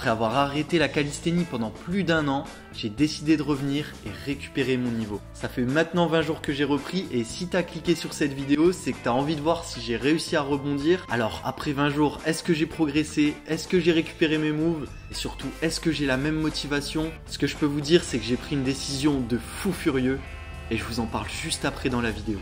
Après avoir arrêté la calisthénie pendant plus d'1 an, j'ai décidé de revenir et récupérer mon niveau. Ça fait maintenant 20 jours que j'ai repris et si t'as cliqué sur cette vidéo, c'est que t'as envie de voir si j'ai réussi à rebondir. Alors après 20 jours, est-ce que j'ai progressé? Est-ce que j'ai récupéré mes moves? Et surtout, est-ce que j'ai la même motivation? Ce que je peux vous dire, c'est que j'ai pris une décision de fou furieux et je vous en parle juste après dans la vidéo.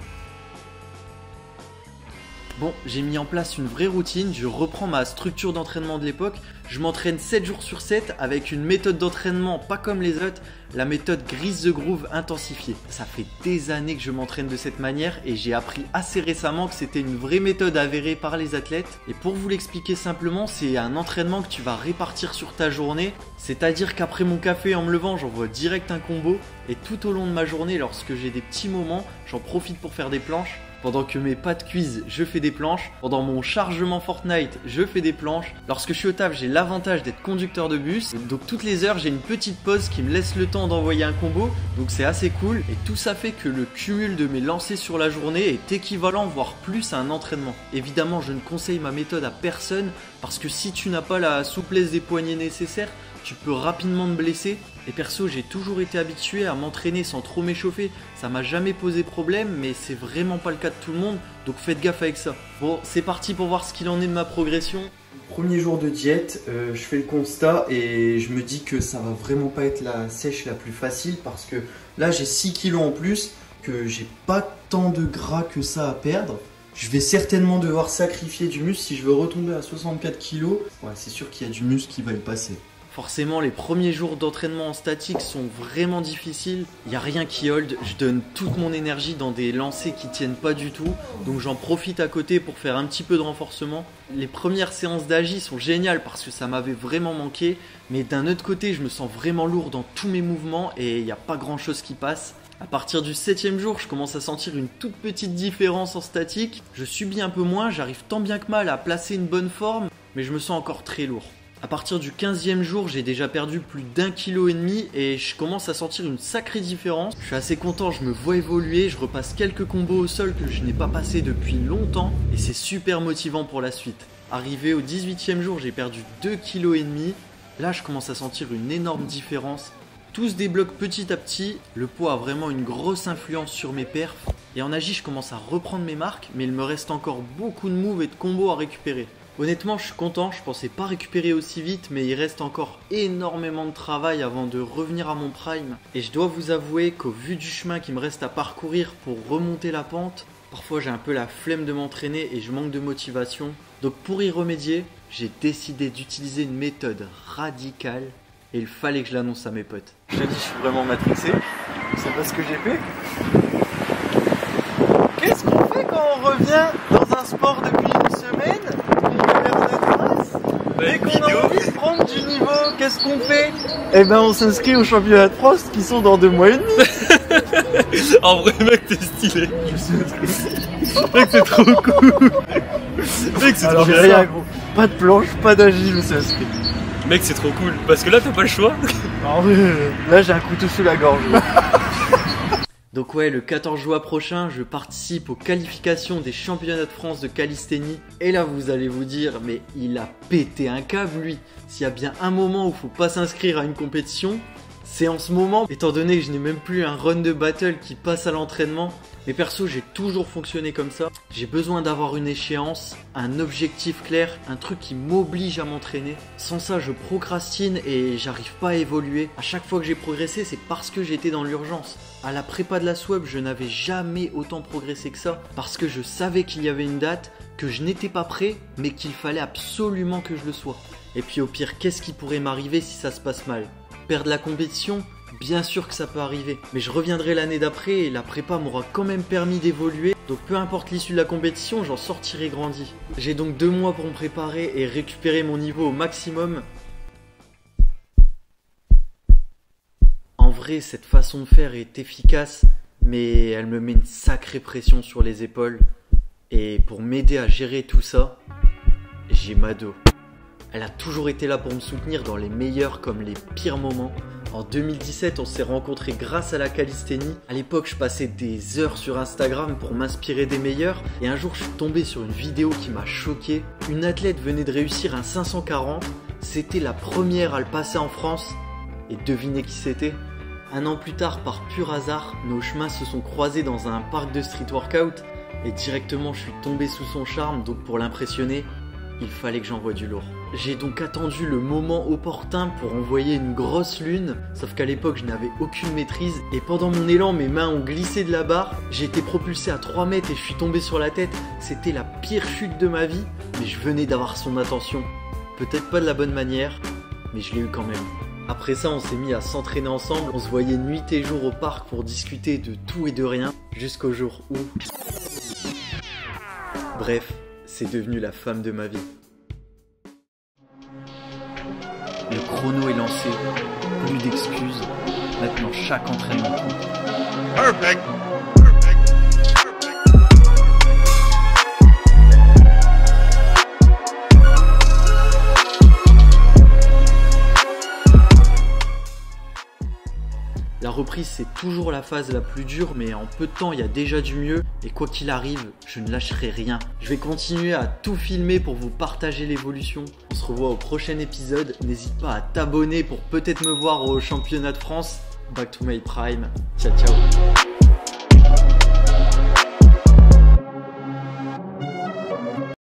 Bon, j'ai mis en place une vraie routine, je reprends ma structure d'entraînement de l'époque, je m'entraîne 7 jours sur 7 avec une méthode d'entraînement pas comme les autres, la méthode Grease the Groove intensifiée. Ça fait des années que je m'entraîne de cette manière et j'ai appris assez récemment que c'était une vraie méthode avérée par les athlètes. Et pour vous l'expliquer simplement, c'est un entraînement que tu vas répartir sur ta journée, c'est-à-dire qu'après mon café en me levant, j'envoie direct un combo et tout au long de ma journée, lorsque j'ai des petits moments, j'en profite pour faire des planches. Pendant que mes pâtes cuisent, je fais des planches. Pendant mon chargement Fortnite, je fais des planches. Lorsque je suis au taf, j'ai l'avantage d'être conducteur de bus. Donc toutes les heures, j'ai une petite pause qui me laisse le temps d'envoyer un combo. Donc c'est assez cool. Et tout ça fait que le cumul de mes lancers sur la journée est équivalent, voire plus, à un entraînement. Évidemment, je ne conseille ma méthode à personne parce que si tu n'as pas la souplesse des poignets nécessaire, tu peux rapidement te blesser. Et perso, j'ai toujours été habitué à m'entraîner sans trop m'échauffer. Ça m'a jamais posé problème, mais c'est vraiment pas le cas de tout le monde. Donc faites gaffe avec ça. Bon, c'est parti pour voir ce qu'il en est de ma progression. Premier jour de diète, je fais le constat et je me dis que ça va vraiment pas être la sèche la plus facile parce que là j'ai 6 kilos en plus, que j'ai pas tant de gras que ça à perdre. Je vais certainement devoir sacrifier du muscle si je veux retomber à 64 kilos. Ouais, c'est sûr qu'il y a du muscle qui va y passer. Forcément, les premiers jours d'entraînement en statique sont vraiment difficiles. Il n'y a rien qui hold. Je donne toute mon énergie dans des lancers qui tiennent pas du tout. Donc j'en profite à côté pour faire un petit peu de renforcement. Les premières séances d'agi sont géniales parce que ça m'avait vraiment manqué. Mais d'un autre côté, je me sens vraiment lourd dans tous mes mouvements et il n'y a pas grand chose qui passe. À partir du 7e jour, je commence à sentir une toute petite différence en statique. Je subis un peu moins, j'arrive tant bien que mal à placer une bonne forme, mais je me sens encore très lourd. À partir du 15e jour, j'ai déjà perdu plus d'1,5 kg et je commence à sentir une sacrée différence. Je suis assez content, je me vois évoluer, je repasse quelques combos au sol que je n'ai pas passé depuis longtemps et c'est super motivant pour la suite. Arrivé au 18e jour, j'ai perdu 2,5 kg. Là, je commence à sentir une énorme différence. Tout se débloque petit à petit, le poids a vraiment une grosse influence sur mes perfs. Et en agi, je commence à reprendre mes marques, mais il me reste encore beaucoup de moves et de combos à récupérer. Honnêtement, je suis content, je pensais pas récupérer aussi vite, mais il reste encore énormément de travail avant de revenir à mon prime. Et je dois vous avouer qu'au vu du chemin qui me reste à parcourir pour remonter la pente, parfois j'ai un peu la flemme de m'entraîner et je manque de motivation. Donc pour y remédier, j'ai décidé d'utiliser une méthode radicale et il fallait que je l'annonce à mes potes. Je te dis, je suis vraiment matrixé, je sais pas ce que j'ai fait. Qu'est-ce qu'on fait quand on revient dans un sport depuis une semaine? Dès qu'on a envie de prendre du niveau, qu'est-ce qu'on fait? Eh ben on s'inscrit au championnat de France qui sont dans 2 mois et demi. En vrai mec t'es stylé. Je suis Mec c'est trop cool. Mec c'est trop bien. Rien gros. Pas de planche, pas d'agi, je me suis inscrit. Mec c'est trop cool. Parce que là t'as pas le choix. En vrai, là j'ai un couteau sous la gorge. Donc ouais, le 14 juin prochain, je participe aux qualifications des championnats de France de calisthénie. Et là, vous allez vous dire, mais il a pété un câble, lui. S'il y a bien un moment où il faut pas s'inscrire à une compétition, c'est en ce moment. Étant donné que je n'ai même plus un run de battle qui passe à l'entraînement. Mais perso, j'ai toujours fonctionné comme ça. J'ai besoin d'avoir une échéance, un objectif clair, un truc qui m'oblige à m'entraîner. Sans ça, je procrastine et j'arrive pas à évoluer. À chaque fois que j'ai progressé, c'est parce que j'étais dans l'urgence. À la prépa de la SWAP, je n'avais jamais autant progressé que ça parce que je savais qu'il y avait une date, que je n'étais pas prêt, mais qu'il fallait absolument que je le sois. Et puis au pire, qu'est-ce qui pourrait m'arriver si ça se passe mal? Perdre la compétition? Bien sûr que ça peut arriver, mais je reviendrai l'année d'après et la prépa m'aura quand même permis d'évoluer. Donc peu importe l'issue de la compétition, j'en sortirai grandi. J'ai donc 2 mois pour me préparer et récupérer mon niveau au maximum. En vrai, cette façon de faire est efficace, mais elle me met une sacrée pression sur les épaules. Et pour m'aider à gérer tout ça, j'ai Mado. Elle a toujours été là pour me soutenir dans les meilleurs comme les pires moments. En 2017, on s'est rencontrés grâce à la calisthénie. À l'époque, je passais des heures sur Instagram pour m'inspirer des meilleurs. Et un jour, je suis tombé sur une vidéo qui m'a choqué. Une athlète venait de réussir un 540 C'était la première à le passer en France. Et devinez qui c'était? Un an plus tard, par pur hasard, nos chemins se sont croisés dans un parc de street workout. Et directement, je suis tombé sous son charme, donc pour l'impressionner, il fallait que j'envoie du lourd. J'ai donc attendu le moment opportun pour envoyer une grosse lune, sauf qu'à l'époque je n'avais aucune maîtrise et pendant mon élan mes mains ont glissé de la barre, j'ai été propulsé à 3 mètres et je suis tombé sur la tête. C'était la pire chute de ma vie, mais je venais d'avoir son attention. Peut-être pas de la bonne manière, mais je l'ai eu quand même. Après ça on s'est mis à s'entraîner ensemble, on se voyait nuit et jour au parc pour discuter de tout et de rien, jusqu'au jour où... Bref, c'est devenu la femme de ma vie. Le chrono est lancé, plus d'excuses, maintenant chaque entraînement compte. Perfect. La reprise c'est toujours la phase la plus dure, mais en peu de temps il y a déjà du mieux et quoi qu'il arrive, je ne lâcherai rien. Je vais continuer à tout filmer pour vous partager l'évolution. On se revoit au prochain épisode, n'hésite pas à t'abonner pour peut-être me voir au championnat de France. Back to my prime, ciao ciao.